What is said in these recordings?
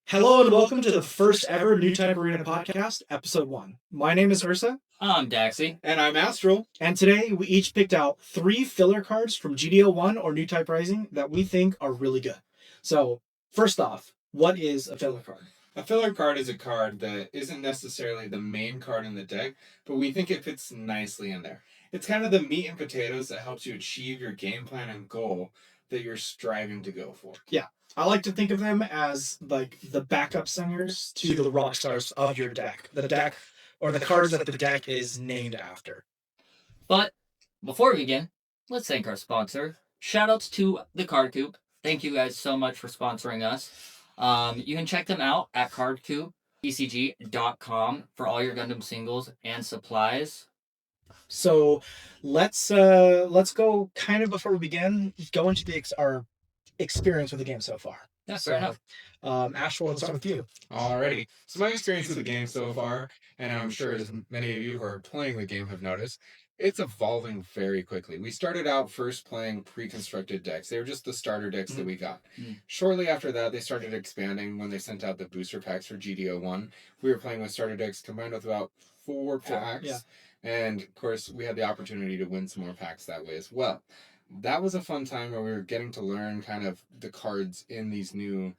Hello and welcome to the first ever Newtype Arena podcast, episode 1. My name is Ursa. I'm Daxi. And I'm Astral. And today we each picked out 3 filler cards from GDO1 or Newtype Rising that we think are really good. So, first off, what is a filler card? A filler card is a card that isn't necessarily the main card in the deck, but we think it fits nicely in there. It's kind of the meat and potatoes that helps you achieve your game plan and goal that you're striving to go for. Yeah. I like to think of them as like the backup singers to the rock stars of your deck. The deck, or the cards that the deck is named after. But before we begin, let's thank our sponsor. Shoutouts to the Card Coop. Thank you guys so much for sponsoring us. You can check them out at CardcoopTCG.com for all your Gundam singles and supplies. So let's go kind of before we begin, go into our experience with the game so far. That's fair enough. Astral, let's start with you. Alrighty. So my experience with the game so far, and I'm sure as many of you who are playing the game have noticed, it's evolving very quickly. We started out first playing pre-constructed decks. They were just the starter decks that we got. Shortly after that, they started expanding when they sent out the booster packs for GDO1. We were playing with starter decks combined with about 4 packs. Yeah. And of course, we had the opportunity to win some more packs that way as well. That was a fun time where we were getting to learn kind of the cards in these new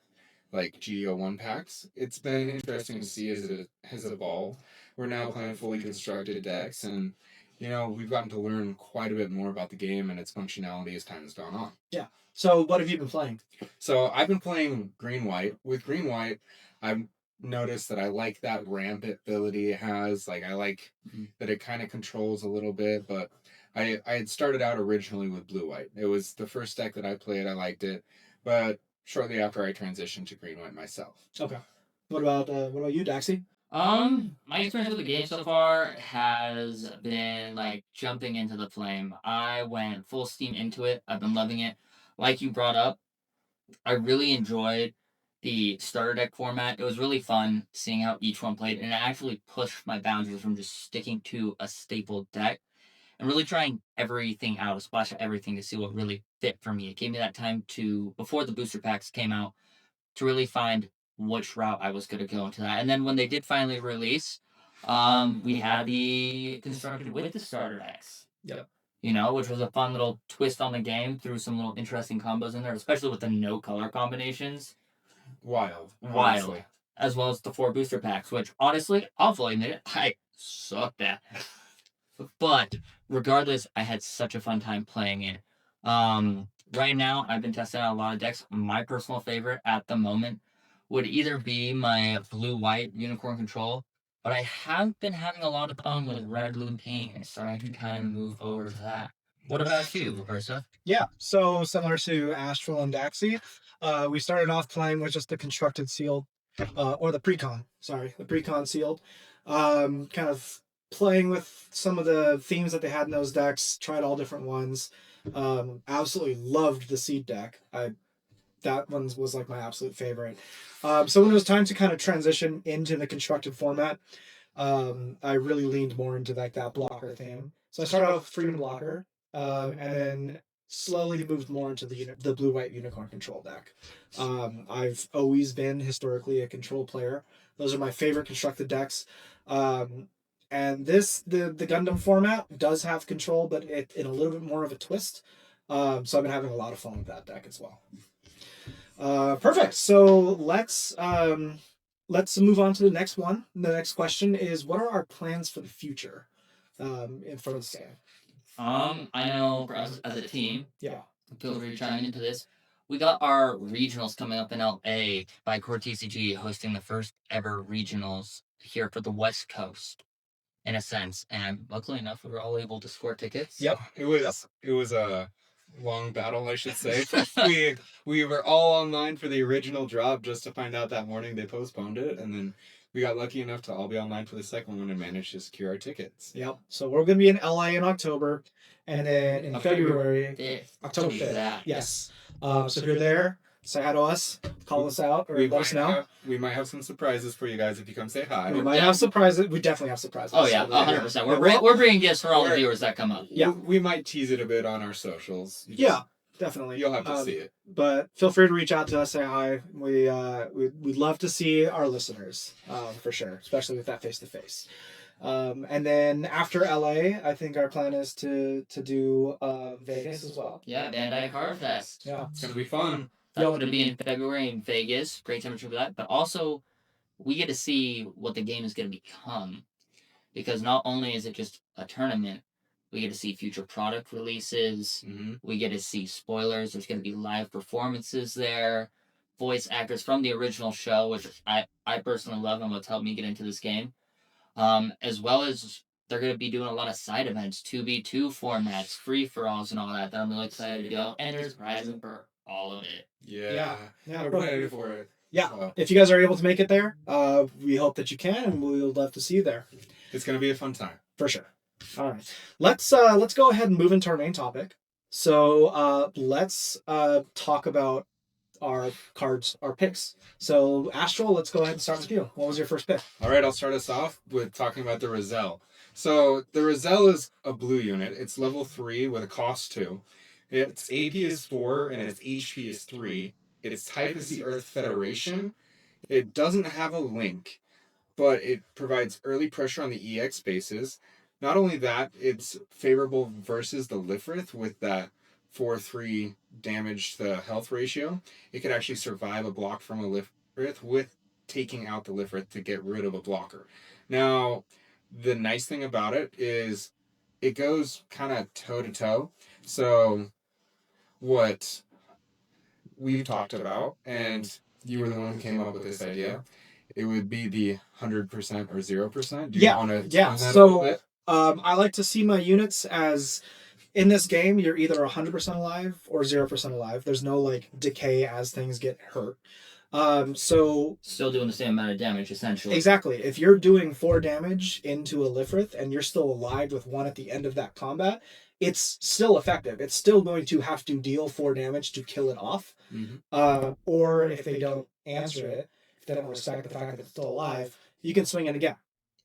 like GDO1 packs. It's been interesting to see as it has evolved. We're now playing fully constructed decks, and we've gotten to learn quite a bit more about the game and its functionality as time has gone on. Yeah. So what have you been playing? So I've been playing green-white. With green-white, I've noticed that I like that ramp ability it has. Like I like that it kind of controls a little bit, but I had started out originally with blue-white. It was the first deck that I played. I liked it, but shortly after I transitioned to green-white myself. Okay. What about you, Daxi? My experience with the game so far has been like jumping into the flame. I went full steam into it. I've been loving it. Like you brought up, I really enjoyed the starter deck format. It was really fun seeing how each one played, and it actually pushed my boundaries from just sticking to a staple deck and really trying everything out, a splash of everything to see what really fit for me. It gave me that time to, before the booster packs came out, to really find which route I was going to go into that. And then when they did finally release, we had the constructed with the starter decks. Yep. Which was a fun little twist on the game, threw some little interesting combos in there, especially with the no color combinations. Wild. As well as the 4 booster packs, which honestly, I'll fully admit it, I sucked at. But regardless, I had such a fun time playing it. Right now, I've been testing out a lot of decks. My personal favorite at the moment would either be my blue-white Unicorn Control, but I have been having a lot of fun with red-blue paint, so I can kind of move over to that. What about you, Ursa? Yeah, so similar to Astral and Daxi, we started off playing with just the constructed sealed, or the precon sealed. Kind of playing with some of the themes that they had in those decks, tried all different ones. Absolutely loved the seed deck. That one was like my absolute favorite. So when it was time to kind of transition into the constructed format, I really leaned more into like that blocker theme. So I started off with Freedom Blocker, and then slowly moved more into the blue-white Unicorn Control deck. I've always been historically a control player. Those are my favorite constructed decks. And the Gundam format does have control, but it in a little bit more of a twist. So I've been having a lot of fun with that deck as well. Perfect. So let's move on to the next one. The next question is, what are our plans for the future in front of the game? I know for us as a team, Yeah. feel free to chime into this. We got our regionals coming up in LA by CardcoopTCG hosting the first ever regionals here for the West Coast, in a sense. And luckily enough, we were all able to score tickets. Yep. It was a long battle, I should say. we were all online for the original drop just to find out that morning they postponed it, and then we got lucky enough to all be online for the second one and managed to secure our tickets. Yep. So we're going to be in LA in October, and then in February, October 5th. That. Yes. So if you're there, say hi to us, call us out, or let us know. We might have some surprises for you guys if you come say hi. We might have surprises. We definitely have surprises. Oh yeah, 100%. We're bringing gifts for all the viewers that come up. Yeah. We might tease it a bit on our socials. Yeah. definitely. You'll have to see it. But feel free to reach out to us, say hi. We'd love to see our listeners, for sure, especially with that face to face. And then after LA, I think our plan is to do Vegas as well. Yeah, Bandai Card Fest. Yeah, It's gonna be fun. That's going to be in February in Vegas. Great temperature for that. But also, we get to see what the game is going to become. Because not only is it just a tournament, we get to see future product releases. Mm-hmm. We get to see spoilers. There's going to be live performances there. Voice actors from the original show, which I personally love and what's helped me get into this game. As well as they're going to be doing a lot of side events, 2v2 formats, free-for-alls and all that I'm really excited to go. And there's prizing for all of it. Yeah, Yeah, I'm ready for it. Yeah, So, if you guys are able to make it there, we hope that you can, and we would love to see you there. it's gonna be a fun time. For sure. All right. Let's go ahead and move into our main topic. So let's talk about our cards, our picks. So Astral, let's go ahead and start with you. What was your first pick? All right, I'll start us off with talking about the Roselle. So the Roselle is a blue unit. It's level 3 with a cost 2. Its AP is 4 and its HP is 3. Its type is the Earth Federation. It doesn't have a link, but it provides early pressure on the EX bases. Not only that, it's favorable versus the Lifrith with that 4-3 damage to health ratio. It could actually survive a block from a Lifrith with taking out the Lifrith to get rid of a blocker. Now, the nice thing about it is it goes kind of toe-to-toe. So what we've talked about, and you were the one who came up with this idea, it would be the 100% or 0%. Do you want to explain that a little bit? I like to see my units as, in this game, you're either 100% alive or 0% alive. There's no like decay as things get hurt. So Still doing the same amount of damage, essentially. exactly, if you're doing 4 damage into a Lifrith and you're still alive with 1 at the end of that combat, it's still effective. It's still going to have to deal 4 damage to kill it off. Mm-hmm. Or if they don't answer it, if they don't respect the fact that it's still alive, you can swing it again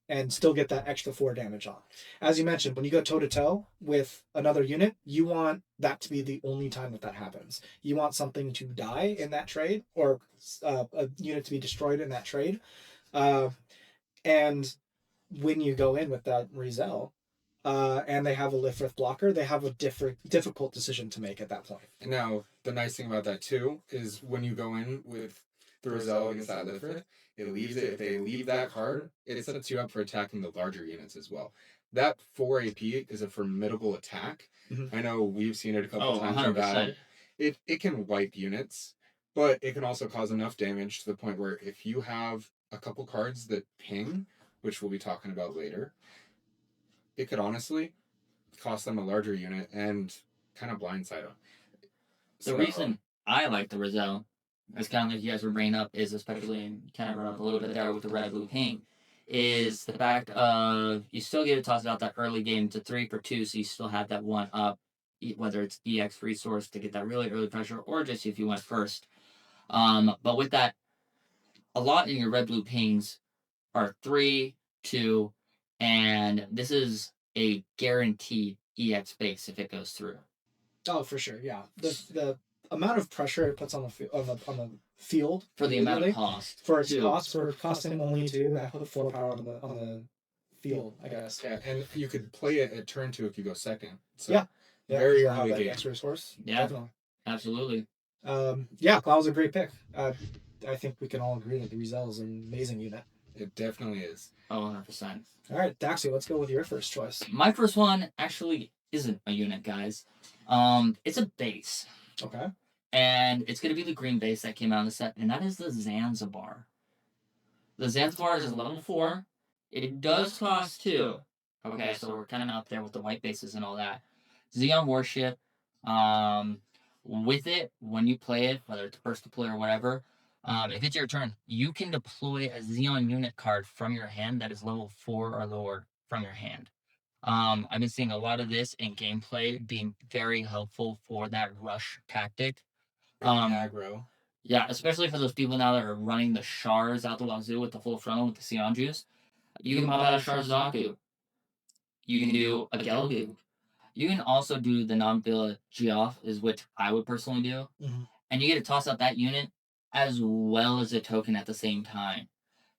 and still get that extra 4 damage on. As you mentioned, when you go toe-to-toe with another unit, you want that to be the only time that happens. You want something to die in that trade, or a unit to be destroyed in that trade. And when you go in with that Rizel, and they have a Lifrith blocker, they have a difficult decision to make at that point. Now, the nice thing about that too is when you go in with the Roselle against that Lifrith, it leaves it. If they leave that card, it sets you up for attacking the larger units as well. That 4 AP is a formidable attack. Mm-hmm. I know we've seen it a couple times 100%. in battle. It can wipe units, but it can also cause enough damage to the point where if you have a couple cards that ping, which we'll be talking about later, it could honestly cost them a larger unit and kind of blindside them. The reason I like the Roselle, as kind of like you guys were bringing up, is especially kind of brought up a little bit there with the red blue pink, is the fact of you still get to toss it out that early game to 3 for 2, so you still have that 1 up, whether it's EX resource to get that really early pressure or just if you went first. But with that, a lot in your red blue pings are 3, 2, and this is a guaranteed EX base if it goes through. Oh, for sure, yeah. The amount of pressure it puts on the field For the amount immediately, of cost. for its too. cost, for costing only 2, that put 4 power on the field, I guess. Yeah, and you could play it at turn 2 if you go second. So Yeah, very you have early that game. extra resource. Yeah. Definitely. Absolutely. Yeah, that was a great pick. I think we can all agree that the Rizel is an amazing unit. It definitely is. Oh, 100%. All right, Daxi, let's go with your first choice. My first one actually isn't a unit, guys. It's a base. Okay. And it's going to be the green base that came out in the set, and that is the Zanzibar. The Zanzibar is a level 4. It does cost 2. Okay, so we're kind of out there with the white bases and all that. Xeon Warship. With it, when you play it, whether it's first to play or whatever, if it's your turn, you can deploy a Xeon unit card from your hand that is level 4 or lower from your hand. I've been seeing a lot of this in gameplay being very helpful for that rush tactic. Aggro. Yeah, especially for those people now that are running the Shards out the wazoo with the full frontal with the Sion juice. You can pop out a Shards Zaku. You can do a Gelgoop. You can also do the non-villa Geoff, is which I would personally do. Mhm. And you get to toss out that unit as well as a token at the same time.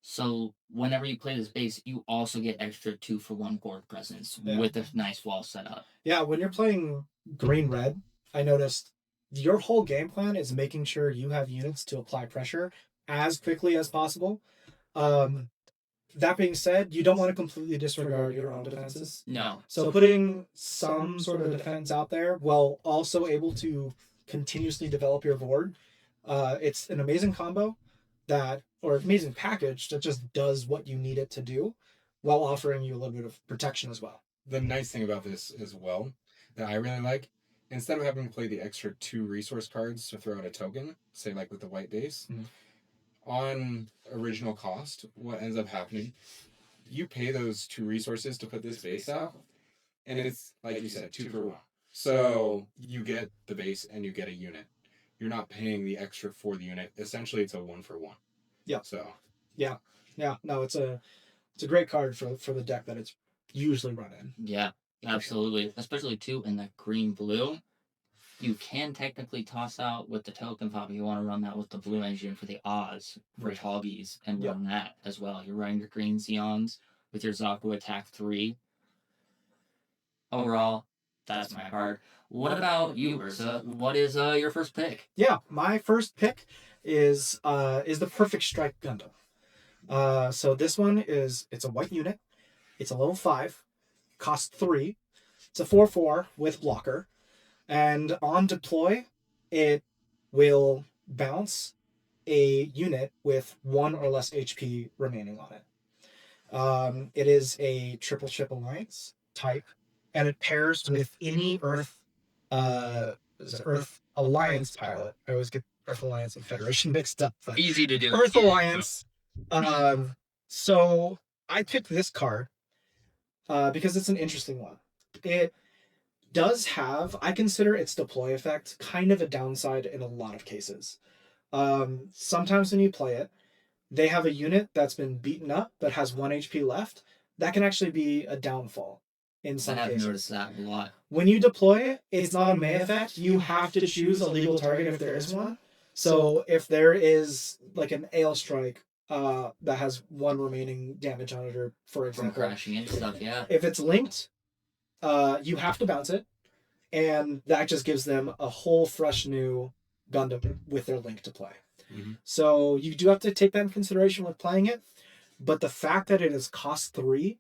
So whenever you play this base, you also get extra 2-for-1 board presence Yeah. with a nice wall setup. Yeah, when you're playing green red, I noticed your whole game plan is making sure you have units to apply pressure as quickly as possible. Um, that being said, you don't want to completely disregard your own defenses. No. So putting some sort of defense out there while also able to continuously develop your board, it's an amazing combo or amazing package that just does what you need it to do while offering you a little bit of protection as well. The nice thing about this as well that I really like, instead of having to play the extra 2 resource cards to throw out a token, say like with the white base, on original cost, what ends up happening, you pay those 2 resources to put this base out, and it's, like you said, 2 for 1. So you get the base and you get a unit. You're not paying the extra for the unit. Essentially, it's a 1-for-1. Yeah. So. Yeah. No, it's a great card for the deck that it's usually run in. Yeah, absolutely. Especially too in the green blue. You can technically toss out with the token pop if you want to run that with the blue engine for the Oz for Right. Hoggies and Yep. run that as well. You're running your green Zeons with your Zaku attack 3. Overall, that's my card. What about you, Ursa? What is your first pick? Yeah, my first pick is the Perfect Strike Gundam. So this one it's a white unit. It's a level 5, costs 3. It's a 4/4 with blocker, and on deploy, it will bounce a unit with 1 or less HP remaining on it. It is a triple chip alliance type, and it pairs with any Earth Earth Alliance pilot. I always get Earth Alliance and Federation mixed up. But Easy to do. Earth Alliance. So I picked this card because it's an interesting one. It does have, I consider its deploy effect kind of a downside in a lot of cases. Sometimes when you play it, they have a unit that's been beaten up but has 1 HP left. That can actually be a downfall in some I have cases. noticed that a lot. When you deploy it, it's not a May effect. You have to choose a legal target if there is one. So if there is like an Ale Strike that has 1 remaining damage on it, or for From example, crashing and stuff, yeah. if it's linked, you have to bounce it, and that just gives them a whole fresh new Gundam with their link to play. Mm-hmm. So you do have to take that in consideration with playing it, but the fact that it is cost 3,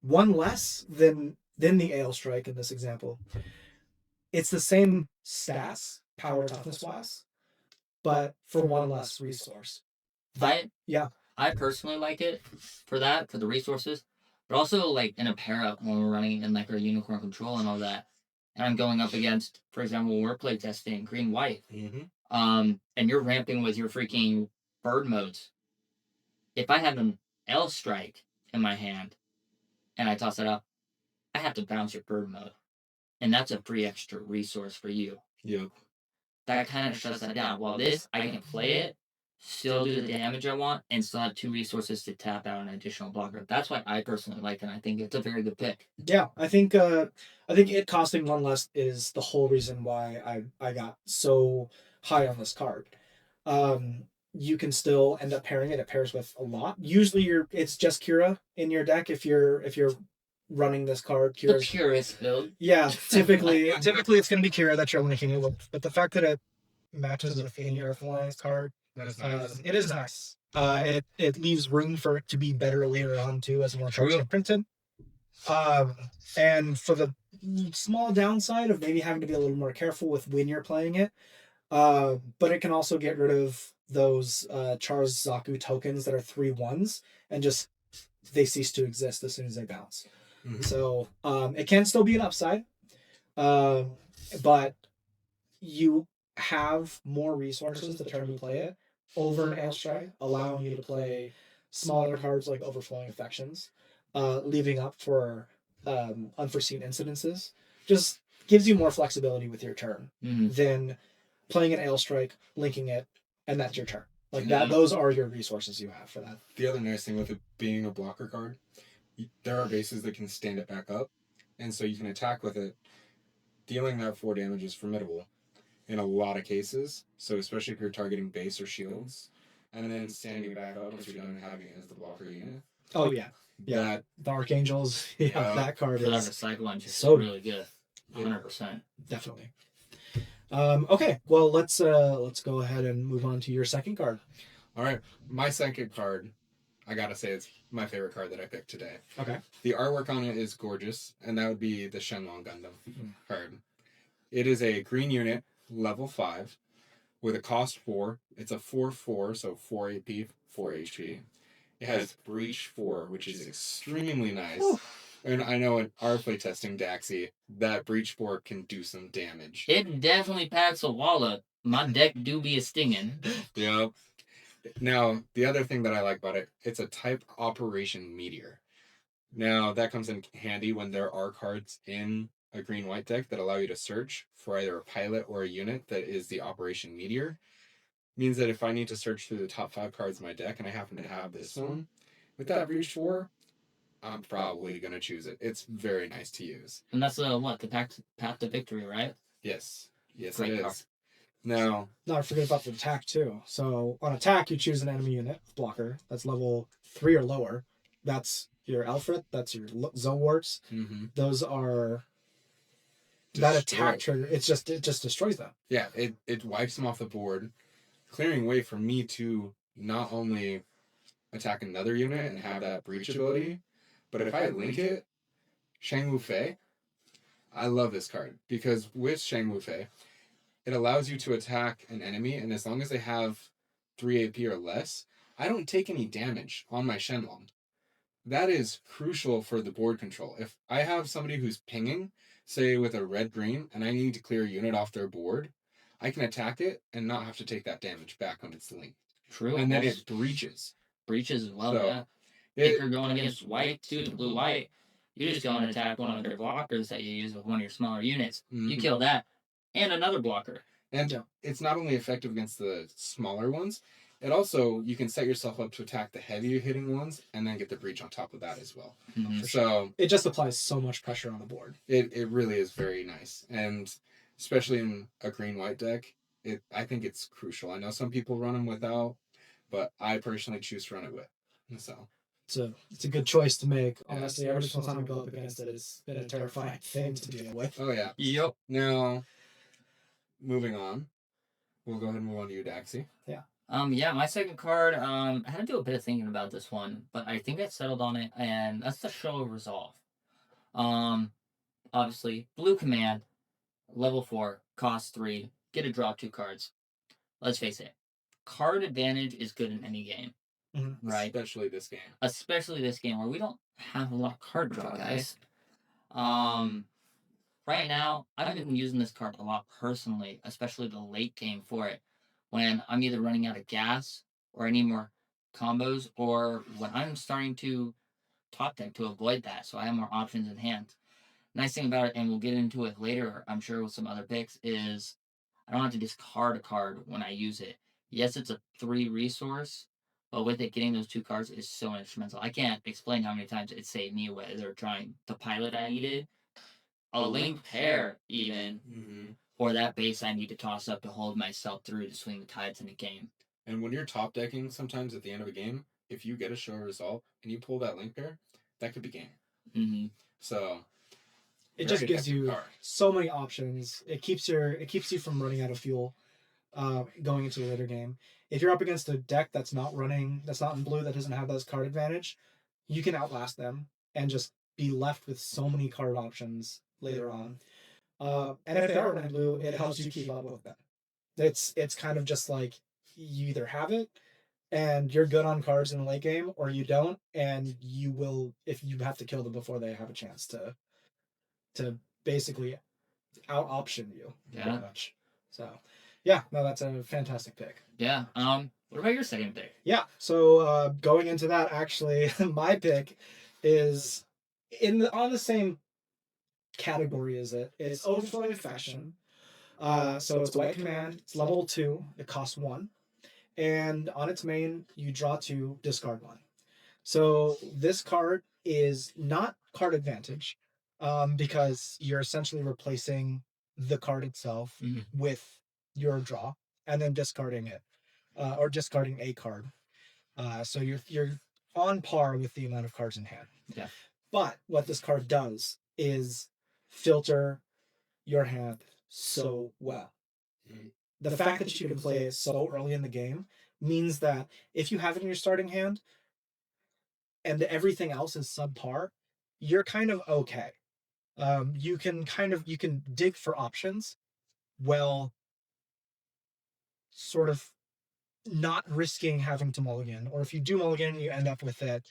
1 less than the Ale Strike in this example, it's the same stats, power toughness wise, but for 1 less resource. I personally like it for that, for the resources, but also like in a pair up when we're running in like our unicorn control and all that. And I'm going up against, for example, when we're playtesting green white, and you're ramping with your freaking bird modes. If I have an L strike in my hand and I toss it up, I have to bounce your bird mode. And that's a free extra resource for you. Yep. That kind of shuts that down. While this, I can play it, still do the damage I want, and still have 2 resources to tap out an additional blocker. That's why I personally like it, and I think it's a very good pick. Yeah, I think it costing 1 less is the whole reason why I got so high on this card. You can still end up pairing it. It pairs with a lot. Usually it's just Kira in your deck if you're running this card. The Kira's purist build. Yeah, typically it's going to be Kira that you're linking it with, but the fact that it matches with any Earth Alliance card, That is nice. it is nice. It leaves room for it to be better later on too, as more cards True. are printed. And for the small downside of maybe having to be a little more careful with when you're playing it, but it can also get rid of those Char's Zaku tokens that are 3/1s and just they cease to exist as soon as they bounce. Mhm. So it can still be an upside, but you have more resources the turn you play it over an Strike, allowing you to play smaller cards like Overflowing Affections, leaving up for unforeseen incidences. Just gives you more flexibility with your turn than playing an Ale Strike, linking it, and that's your turn. Like that, those are your resources you have for that. The other nice thing with it being a blocker card, there are bases that can stand it back up, and so you can attack with it dealing that 4 damage is formidable in a lot of cases. So especially if you're targeting base or shields, and then standing back up once you're done having it as the blocker unit. Oh yeah, yeah. That The Archangels, yeah, that card For that is recycle engine is so really good. 100%. definitely. Okay, well let's go ahead and move on to your second card. All right, my second card, I gotta say it's my favorite card that I picked today. Okay. The artwork on it is gorgeous, and that would be the Shenlong Gundam card. It is a green unit, level 5, with a cost 4. It's a 4/4, so 4 AP, 4 HP. It has Breach 4, which is extremely nice. Ooh. And I know in our playtesting, Daxi, that Breach 4 can do some damage. It definitely packs a wallet. My deck do be a stinging. Yep. Now, the other thing that I like about it, it's a type Operation Meteor. Now, that comes in handy when there are cards in a green-white deck that allow you to search for either a pilot or a unit that is the Operation Meteor. Means that if I need to search through the top 5 cards in my deck and I happen to have this one, with that Breach 4, I'm probably going to choose it. It's very nice to use. And that's the path to victory, right? Yes. Yes, Great it card. is. Now, Not forget about the attack too. So on attack, you choose an enemy unit blocker that's level 3 or lower. That's your Alfred. That's your Zowarts. Those are that attack trigger. It just destroys them. Yeah, it wipes them off the board, clearing way for me to not only attack another unit and have that breach ability, but if I link it, Shang Wu Fei, I love this card because with Shang Wu Fei, it allows you to attack an enemy, and as long as they have 3 AP or less, I don't take any damage on my Shenlong. That is crucial for the board control. If I have somebody who's pinging, say with a red-green, and I need to clear a unit off their board, I can attack it and not have to take that damage back when it's linked. True. And then it breaches. Breaches as well, So, yeah. If you're going against white, too, the blue-white, you just go and attack one of their blockers that you use with one of your smaller units. You kill that, and another blocker. And it's not only effective against the smaller ones, it also, you can set yourself up to attack the heavier hitting ones and then get the breach on top of that as well. So it just applies so much pressure on the board. It really is very nice. And especially in a green-white deck, I think it's crucial. I know some people run them without, but I personally choose to run it with. So it's a good choice to make. Honestly, every single time I go up against it, it's been a terrifying thing to deal with. Oh yeah. Yep. Now, moving on, we'll go ahead and move on to you, Daxi. Yeah. Yeah, my second card, I had to do a bit of thinking about this one, but I think I settled on it, and that's the Show of Resolve. Obviously, blue command, level 4, cost 3, get to draw 2 cards. Let's face it, card advantage is good in any game, right? Especially this game. Especially this game where we don't have a lot of card draw, guys. Right now, I've been using this card a lot personally, especially the late game for it. When I'm either running out of gas or I need more combos, or when I'm starting to top deck to avoid that, so I have more options in hand. Nice thing about it, and we'll get into it later, I'm sure, with some other picks, is I don't have to discard a card when I use it. Yes, it's a 3 resource, but with it, getting those 2 cards is so instrumental. I can't explain how many times it saved me, whether trying the pilot I needed, a link pair even, or that base I need to toss up to hold myself through to swing the tides in a game. And when you're top decking, sometimes at the end of a game, if you get a Show of Resolve and you pull that link pair, that could be game. So it just gives you so many options. It keeps you from running out of fuel going into the later game. If you're up against a deck that's not in blue, that doesn't have those card advantage, you can outlast them and just be left with so many card options later on. And if they are running blue, it helps you keep up with them. It's kind of just like you either have it and you're good on cards in the late game, or you don't, and you will, if you have to kill them before they have a chance to basically out option you. Yeah. Much. So yeah, no, that's a fantastic pick. Yeah. What about your second pick? Yeah. So going into that, actually, my pick is on the same category as it. It's Overflowing Fashion. So it's white command. It's level 2. It costs 1, and on its main, you draw 2, discard 1. So this card is not card advantage, because you're essentially replacing the card itself Mhm. with your draw, and then discarding it, or discarding a card. So you're on par with the amount of cards in hand. Yeah. But what this card does is filter your hand so well. The fact that you can play it so early in the game means that if you have it in your starting hand and everything else is subpar, you're kind of okay. You can dig for options while sort of not risking having to mulligan, or if you do mulligan and you end up with a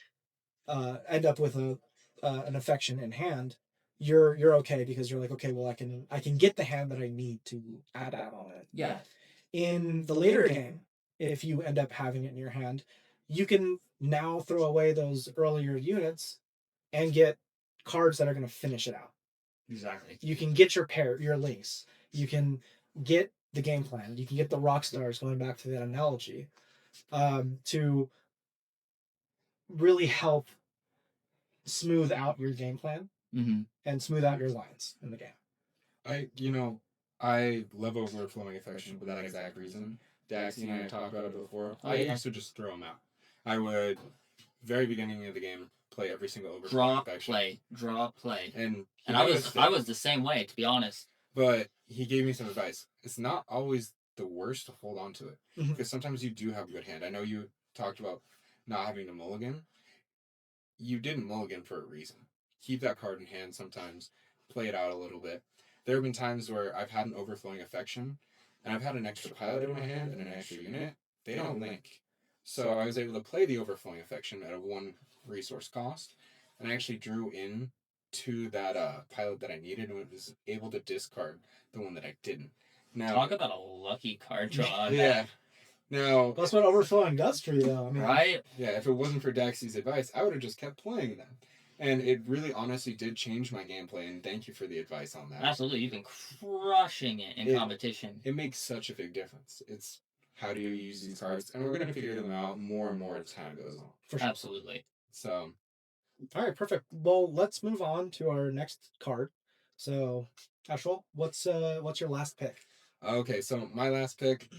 an affection in hand, you're okay because you're like, okay, well, I can get the hand that I need to add out on it. Yeah. In the later game, if you end up having it in your hand, you can now throw away those earlier units and get cards that are going to finish it out. Exactly. You can get your links. You can get the game plan. You can get the rock stars, going back to that analogy, to really help smooth out your game plan Mm-hmm. and smooth out your lines in the game. I love overflowing affection for that exact reason. Daxie and I have talked about it before. I used to just throw them out. I would, very beginning of the game, play every single overflowing affection. Draw, play. And I was the same way, to be honest. But he gave me some advice. It's not always the worst to hold on to it. Mhm. Because sometimes you do have a good hand. I know you talked about not having to mulligan. You didn't mulligan for a reason. Keep that card in hand sometimes. Play it out a little bit. There have been times where I've had an overflowing affection, and I've had an extra pilot in my hand and an extra unit. They don't link. So I was able to play the overflowing affection at a 1 resource cost, and I actually drew in to that pilot that I needed and was able to discard the one that I didn't. Now, Talk about a lucky card draw. yeah. Now, That's what overflowing does for you, though. I mean, Right? yeah, if it wasn't for Daxie's advice, I would have just kept playing them. And it really honestly did change my gameplay, and thank you for the advice on that. Absolutely. You've been crushing it in competition. It makes such a big difference. It's how do you use these cards? And we're going to figure them out more and more as time goes on. For sure. Absolutely. So, all right, perfect. Well, let's move on to our next card. So, Ashwell, what's your last pick? okay, so my last pick,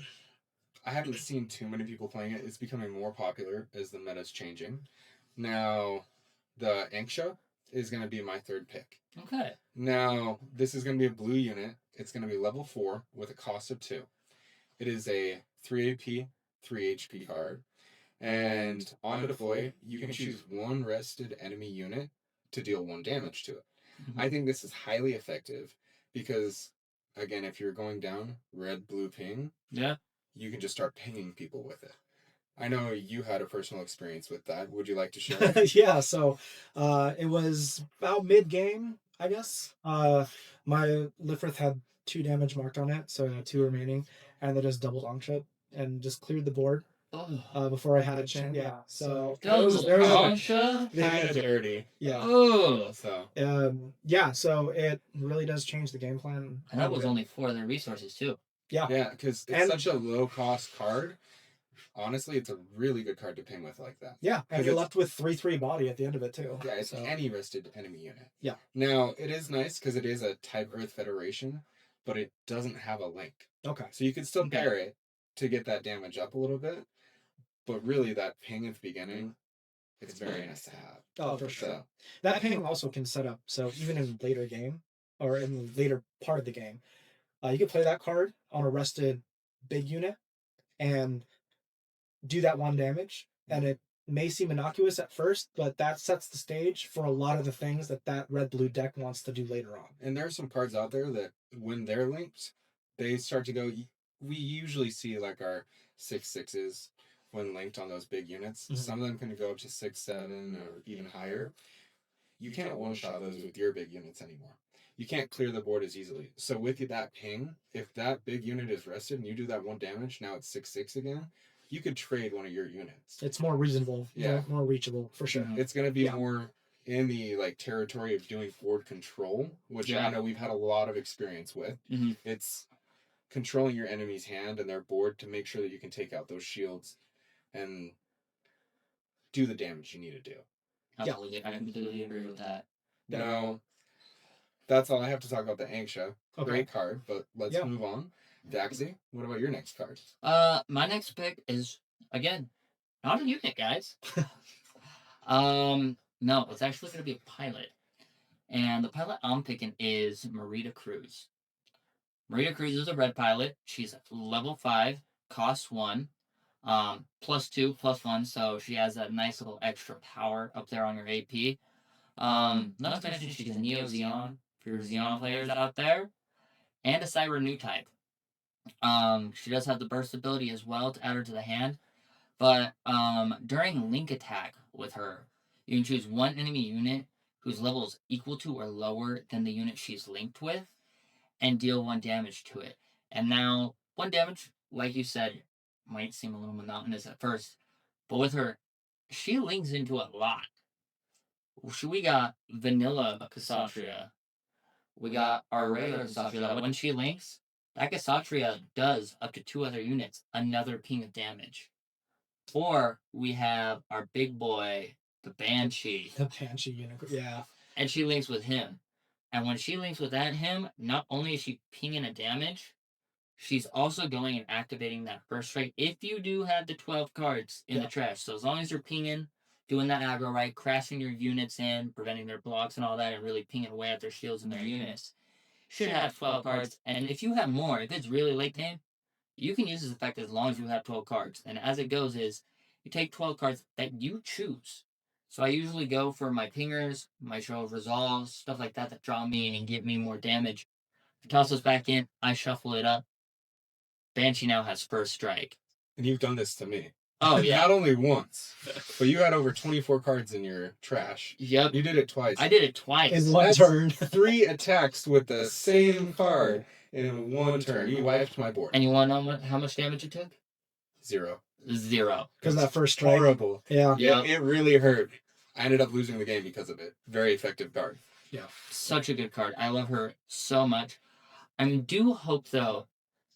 I haven't seen too many people playing it. It's becoming more popular as the meta's changing. Now, the Anksha is going to be my third pick. Okay. Now, this is going to be a blue unit. It's going to be level 4 with a cost of 2. It is a 3 AP, 3 HP card. And on deploy, you can choose 1 rested enemy unit to deal 1 damage to it. Mm-hmm. I think this is highly effective because, again, if you're going down red, blue, ping, Yeah, you can just start pinging people with it. I know you had a personal experience with that. Would you like to share? Yeah, so it was about mid-game, I guess. My Lifrith had 2 damage marked on it, so I had 2 remaining, and they just doubled Angsha and just cleared the board before I had a chance. Yeah, so Double it was very Angsha? Kind of dirty. Yeah. Oh. So. Yeah, so it really does change the game plan. And that was only 4 of their resources, too. Yeah. Yeah, because it's such a low-cost card. Honestly, it's a really good card to ping with like that. Yeah, and you're left with 3/3 body at the end of it, too. Yeah, it's any rested enemy unit. Yeah. Now, it is nice because it is a type Earth Federation, but it doesn't have a link. Okay. So you could still pair it to get that damage up a little bit, but really that ping at the beginning, it's very nice to have. Oh, for sure. So, that ping also can set up, so even in later game, or in the later part of the game, you could play that card on a rested big unit and do that 1 damage, and it may seem innocuous at first, but that sets the stage for a lot of the things that red-blue deck wants to do later on. and there are some cards out there that when they're linked, they start to go. We usually see like our 6/6s when linked on those big units. Mm-hmm. Some of them can go up to 6/7 or even higher. You can't one-shot those with your big units anymore. You can't clear the board as easily. So with that ping, if that big unit is rested and you do that 1 damage, now it's 6/6 again. You could trade one of your units. It's more reasonable, Yeah, more reachable for sure. It's going to be more in the like territory of doing board control, which I know we've had a lot of experience with. Mm-hmm. It's controlling your enemy's hand and their board to make sure that you can take out those shields and do the damage you need to do. Absolutely. I completely agree with that. Now, that's all I have to talk about the Anxia. Okay. Great card, but let's Yeah. move on. Daxi, what about your next card? My next pick is again not a unit, guys. No, it's actually gonna be a pilot, and the pilot I'm picking is Marita Cruz. Marita Cruz is a red pilot. She's level 5, cost 1, +2, +1, so she has that nice little extra power up there on your AP. Not to mention she's a Neo Xeon for your Xeon players out there, and a Cyber Newtype. She does have the burst ability as well to add her to the hand, but during link attack with her, you can choose one enemy unit whose level is equal to or lower than the unit she's linked with, and deal 1 damage to it. And now, 1 damage, like you said, might seem a little monotonous at first, but with her, she links into a lot. We got vanilla Cassatria. We got our regular Cassatria that when she links, that Cassatria does up to 2 other units another ping of damage. Or we have our big boy, the Banshee. The Banshee unicorn. Yeah. And she links with him. And when she links with him, not only is she pinging a damage, she's also going and activating that first strike if you do have the 12 cards in the trash. So as long as you're pinging, doing that aggro right, crashing your units in, preventing their blocks and all that, and really pinging away at their shields and their units, should have 12 cards. And if you have more, if it's really late game, you can use this effect as long as you have 12 cards. And as it goes is, you take 12 cards that you choose. So I usually go for my pingers, my show of resolves, stuff like that draw me and give me more damage. I toss those back in, I shuffle it up. Banshee now has first strike. And you've done this to me. Oh, yeah. Not only once, but you had over 24 cards in your trash. Yep. You did it twice. I did it twice. In 1 turn. 3 attacks with the same card in 1 turn. You wiped my board. And you want to know how much damage it took? 0. 0. Because that first strike. Horrible. Yeah. Yeah, it really hurt. I ended up losing the game because of it. Very effective card. Yeah. Such a good card. I love her so much. I do hope, though,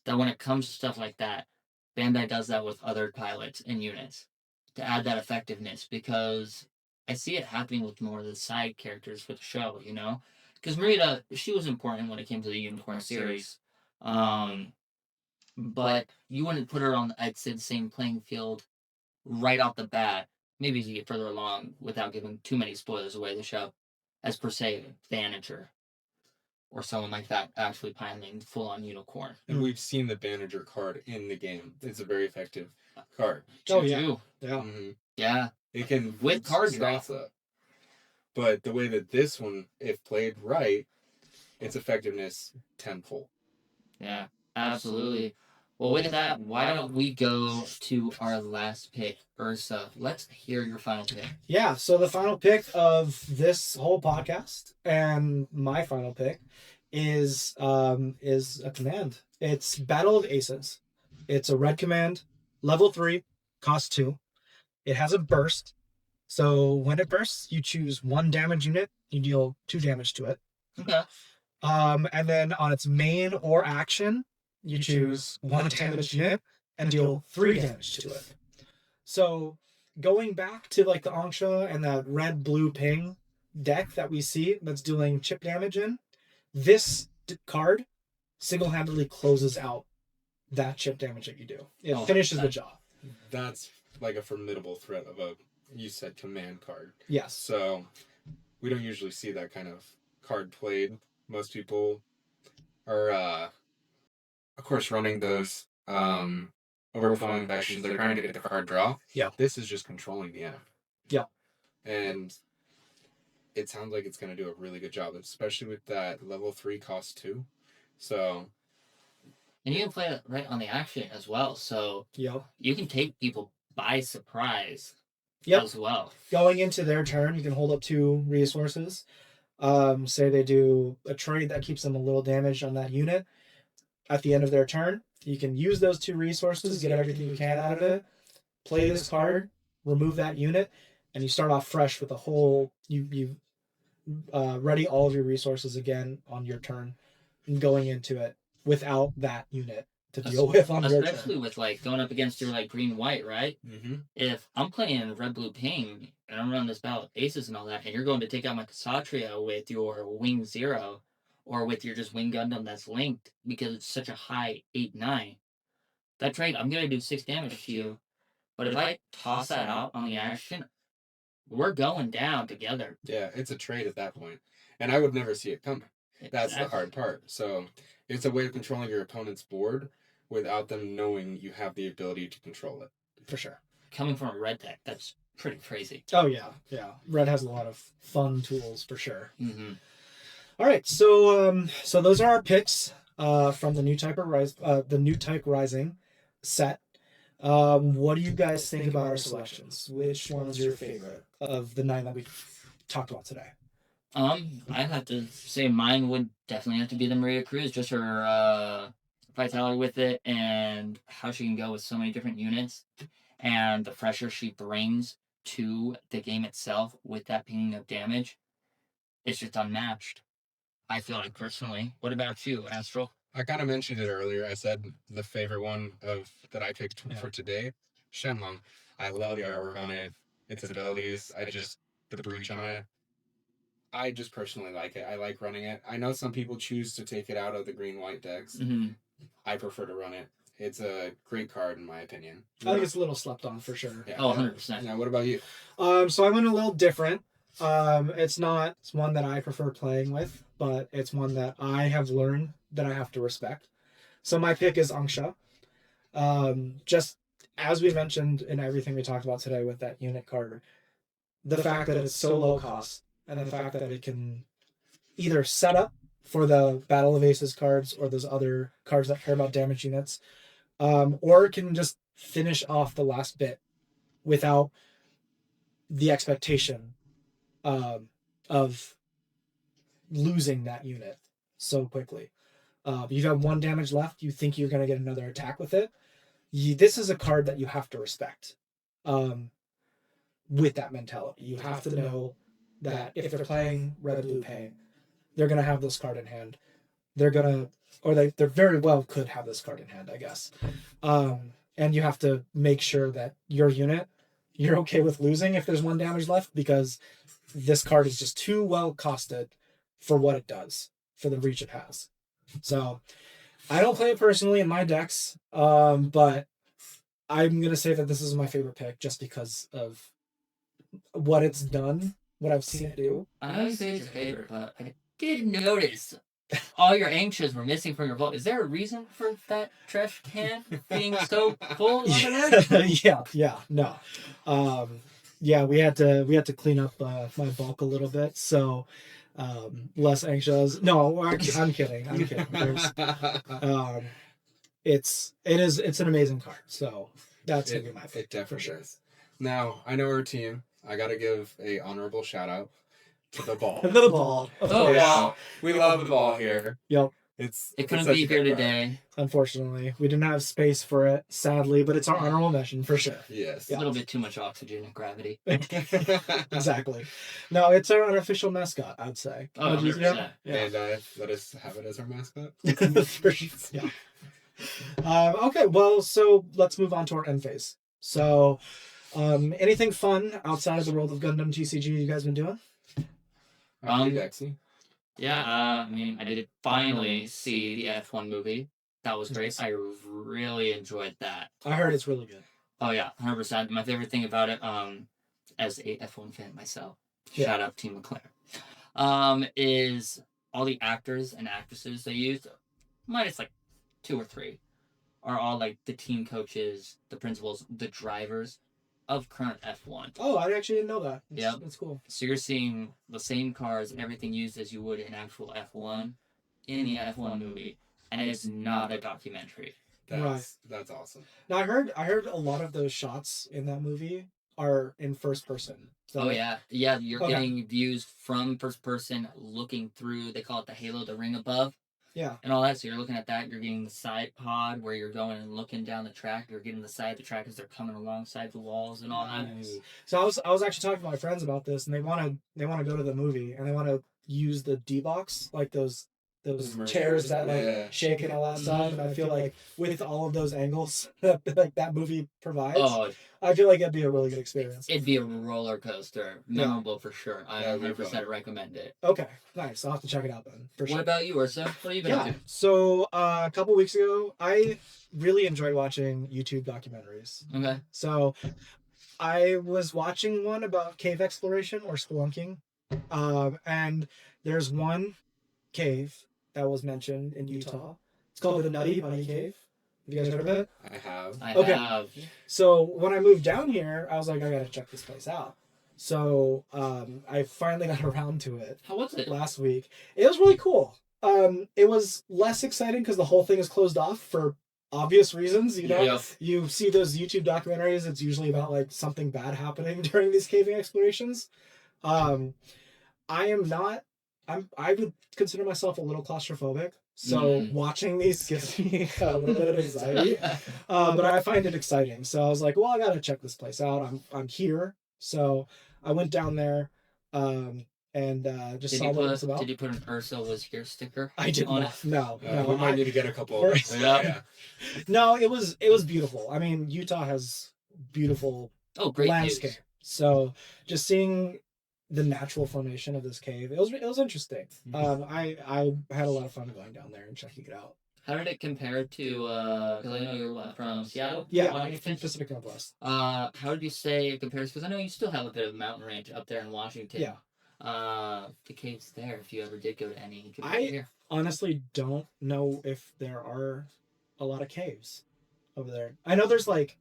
that when it comes to stuff like that, Bandai does that with other pilots and units to add that effectiveness, because I see it happening with more of the side characters for the show, you know? Because Marita, she was important when it came to the Unicorn series. But you wouldn't put her on, I'd say, the same playing field right off the bat, maybe as you get further along without giving too many spoilers away the show, as per se, Vanager. Or someone like that actually piloting full-on unicorn. And we've seen the Banner card in the game. It's a very effective card. Oh, yeah. Choo-choo. Yeah. Mm-hmm. Yeah. It can With card stuff draw. up. But the way that this one, if played right, its effectiveness tenfold. Yeah, absolutely. Well, with that, why don't we go to our last pick, Ursa? Let's hear your final pick. Yeah, so the final pick of this whole podcast and my final pick is a command. It's Battle of Aces. It's a red command, level 3, cost 2. It has a burst. So when it bursts, you choose 1 damage unit, you deal 2 damage to it. Okay. And then on its main or action, you choose 1 damage unit and deal 3 damage to it. So going back to like the Anxia and that red-blue ping deck that we see that's dealing chip damage in, this card single-handedly closes out that chip damage that you do. It finishes the job. That's like a formidable threat of a, you said, command card. Yes. So we don't usually see that kind of card played. Most people are, of course, running those overflowing infections. They're trying to get the card draw. Yeah. This is just controlling the enemy. Yeah. And it sounds like it's going to do a really good job, especially with that level 3 cost 2. So. And you can play it right on the action as well. So you can take people by surprise as well. Going into their turn, you can hold up 2 resources. Say they do a trade that keeps them a little damage on that unit. At the end of their turn, you can use those 2 resources, get everything you can out of it, play this card, remove that unit, and you start off fresh with a whole, you ready all of your resources again on your turn and going into it without that unit to deal with on your turn. Especially with like going up against your like green-white, right? Mm-hmm. If I'm playing red-blue-ping and I'm running this battle of aces and all that, and you're going to take out my Cassatria with your wing 0, or with your just Wing Gundam that's linked because it's such a high 8-9. That trade, I'm gonna do 6 damage to you, but if I toss that out on the action, we're going down together. Yeah, it's a trade at that point, and I would never see it coming. That's the hard part. So it's a way of controlling your opponent's board without them knowing you have the ability to control it. For sure. Coming from a red deck, that's pretty crazy. Oh yeah, yeah. Red has a lot of fun tools for sure. Mm-hmm. All right, so so those are our picks from the Newtype Rising set. What do you guys think about our selections? Which one's your favorite of the 9 that we talked about today? I have to say mine would definitely have to be the Maria Cruz, just her vitality with it and how she can go with so many different units and the pressure she brings to the game itself with that pinging of damage. It's just unmatched. I feel like personally. What about you, Astral? I kind of mentioned it earlier. I said the favorite one that I picked for today, Shenlong. I love the artwork on it, its abilities. The breach on it. I just personally like it. I like running it. I know some people choose to take it out of the green-white decks. Mm-hmm. I prefer to run it. It's a great card in my opinion. I think it's a little slept on for sure. Yeah, 100%. Now, what about you? So I went a little different. It's one that I prefer playing with, but it's one that I have learned that I have to respect. So my pick is Angsha. Just as we mentioned in everything we talked about today with that unit card, the fact that it's so low cost and the fact that it can either set up for the Battle of Aces cards or those other cards that care about damage units, or it can just finish off the last bit without the expectation of losing that unit so quickly. You have 1 damage left. You think you're going to get another attack with it. This is a card that you have to respect. With that mentality, you have to know that if they're playing Red Blue Pain, they're going to have this card in hand. They're going to, or they very well could have this card in hand, I guess. And you have to make sure that your unit, you're okay with losing if there's 1 damage left, because this card is just too well costed for what it does, for the reach it has. So I don't play it personally in my decks, but I'm going to say that this is my favorite pick just because of what it's done, what I've seen it do. I know you say it's your favorite, but I did notice all your anxious were missing from your vault. Is there a reason for that trash can being so full? No. Yeah, we had to clean up my bulk a little bit, so less anxious. No, I'm kidding. It's an amazing card. So that's gonna be my pick. It definitely for sure. is. Now I know our team. I gotta give a honorable shout out to the ball. The ball. Oh wow, we love the ball here. Yep. It couldn't be here today. Unfortunately, we didn't have space for it, sadly, but it's our honorable mention for sure. Yes. A little bit too much oxygen and gravity. Exactly. No, it's our unofficial mascot, I'd say. Oh, 100%. Yeah. And let us have it as our mascot. Yeah. Okay, well, so let's move on to our end phase. So, anything fun outside of the world of Gundam TCG you guys been doing? Dexy. Yeah, I mean, I did finally see the F1 movie. That was great. I really enjoyed that. I heard it's really good. Oh yeah, 100%. My favorite thing about it, as a F1 fan myself, shout out Team McLaren, is all the actors and actresses they used, minus like 2 or 3, are all like the team coaches, the principals, the drivers of current F1. Oh, I actually didn't know that. Yeah, that's cool. So you're seeing the same cars and everything used as you would in actual F1 in the F1 movie, and it's not a documentary. That's awesome. Now I heard a lot of those shots in that movie are in first person. So yeah, you're getting views from first person, looking through. They call it the halo, the ring above. Yeah. And all that. So you're looking at that. You're getting the side pod where you're going and looking down the track. You're getting the side of the track as they're coming alongside the walls and all that. Nice. So I was actually talking to my friends about this, and they want to go to the movie and they want to use the D box, like those those Immersive. chairs that like Yeah. shake and all that stuff. And I feel like with all of those angles that like that movie provides, Oh, I feel like it'd be a really good experience. it'd be a roller coaster. Memorable for sure. I That would be 100% fun. recommend it. Okay, nice. I'll have to check it out then. For sure. What about you, Ursa? What have you been up Yeah. to? So a couple weeks ago, I really enjoy watching YouTube documentaries. Okay. So I was watching one about cave exploration or spelunking, and there's one cave that was mentioned in Utah. It's called the Nutty Bunny Cave. Have you guys heard of it? I have. I Okay. have. So when I moved down here, I was like, I gotta check this place out. So I finally got around to it How was it? last week. It was really cool. It was less exciting because the whole thing is closed off for obvious reasons. You know, Yeah. you see those YouTube documentaries. It's usually about like something bad happening during these caving explorations. I am not. I would consider myself a little claustrophobic. So watching these gives me a little bit of anxiety. But I find it exciting. So I was like, well, I gotta check this place out. I'm here. So I went down there. And just saw what it was about. Did you put an Ursa was here sticker? I did on not. No, no. We might need to get a couple of Or- those. Yeah. No, it was beautiful. I mean, Utah has beautiful Oh, great landscape. news. So just seeing the natural formation of this cave, it was interesting. I had a lot of fun going down there and checking it out. How did it compare to? Because I know you're from Seattle. Yeah, Washington. Pacific Northwest. How did you say it compares? Because I know you still have a bit of mountain range up there in Washington. Yeah. The caves there. If you ever did go to any, I honestly don't know if there are a lot of caves over there. I know there's like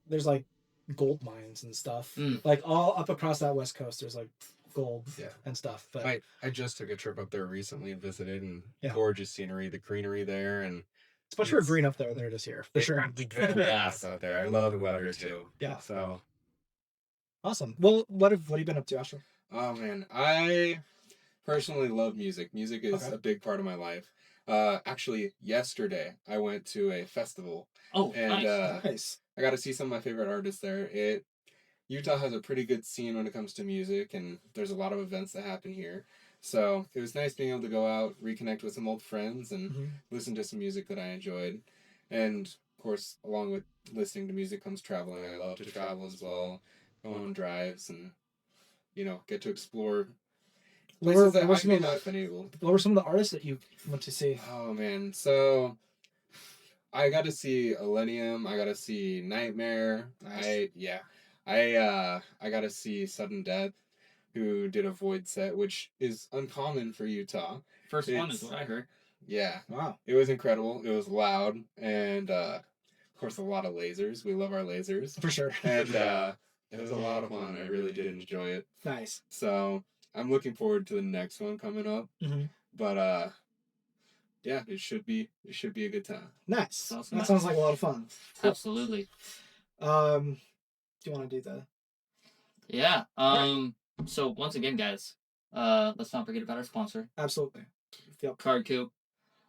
gold mines and stuff. Like all up across that west coast, there's like gold and stuff. But I just took a trip up there recently and visited, and Yeah. gorgeous scenery, the greenery there, and it's much more green up there than it is here, for sure. Yes, out there. I love the weather too. Yeah. So Awesome. Well, what have you been up to, Astro? Oh man, I personally love music. Music is Okay. a big part of my life. Actually, yesterday I went to a festival Oh, and nice. Nice. I got to see some of my favorite artists there. Utah has a pretty good scene when it comes to music, and there's a lot of events that happen here. So it was nice being able to go out, reconnect with some old friends, and listen to some music that I enjoyed. And of course, along with listening to music comes traveling. I love to travel as well, go on drives, and get to explore places that I may not have been able. What were some of the artists that you went to see? Oh man, so I got to see Millennium. I got to see Nightmare. Nice. I got to see Sudden Death, who did a Void set, which is uncommon for Utah. First one is what I heard. Yeah, Wow. it was incredible. It was loud, and of course a lot of lasers. We love our lasers, For sure. and it was a lot of fun. I really did enjoy it. Nice. So I'm looking forward to the next one coming up. But yeah, it should be a good time. Nice. That's That nice. sounds like a lot of fun. Absolutely. Do you want to do that? Yeah. So once again, guys, let's not forget about our sponsor, Absolutely. Yep. CardCoop.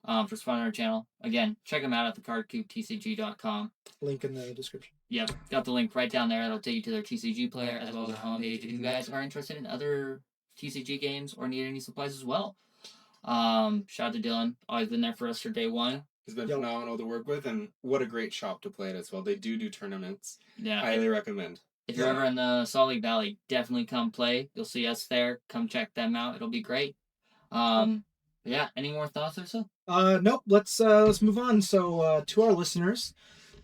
For sponsoring our channel. Again, check them out at the CardcoopTCG.com. Link in the description. Yep, got the link right down there. It'll take you to their TCG player as well as their homepage. If you guys are interested in other TCG games or need any supplies as well. Shout out to Dylan. Always been there for us for day one. It's been Yep. phenomenal to work with, and what a great shop to play at as well. They do tournaments. Yeah. Highly recommend. If you're ever in the Salt Lake Valley, definitely come play. You'll see us there. Come check them out. It'll be great. Yeah. Any more thoughts or so? Nope. Let's move on. So to our listeners,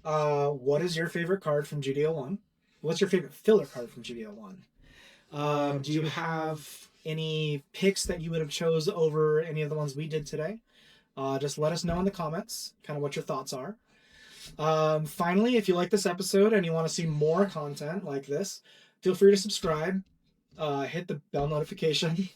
what is your favorite card from GDO 1? What's your favorite filler card from GDO 1? Do you have any picks that you would have chose over any of the ones we did today? Just let us know in the comments kind of what your thoughts are. Finally, if you like this episode and you want to see more content like this, feel free to subscribe. Hit the bell notification.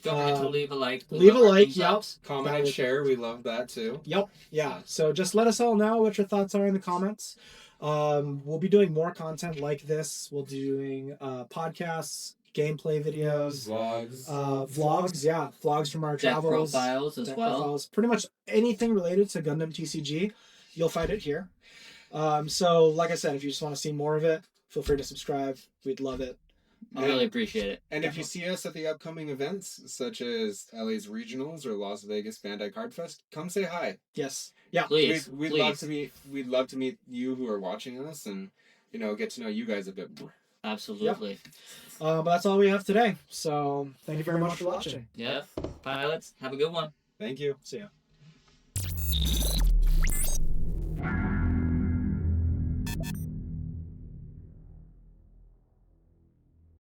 Don't forget to leave a like. Leave a like, thumbs yep. up. Comment That and would- share. We love that too. Yep. Yeah. So just let us all know what your thoughts are in the comments. We'll be doing more content like this. We'll be doing podcasts, gameplay videos, Vlogs. vlogs. Yeah, vlogs from our Deck travels. profiles as deck well. profiles. Pretty much anything related to Gundam TCG, you'll find it here. So like I said, if you just want to see more of it, feel free to subscribe. We'd love it. I really appreciate it. And if you see us at the upcoming events, such as LA's Regionals or Las Vegas Bandai Card Fest, come say hi. Yes. Yeah. Please, We'd please. love to meet. We'd love to meet you who are watching us, and get to know you guys a bit more. Absolutely. But that's all we have today. So thank you very much for watching. Yeah. Pilots, have a good one. Thank you. See ya.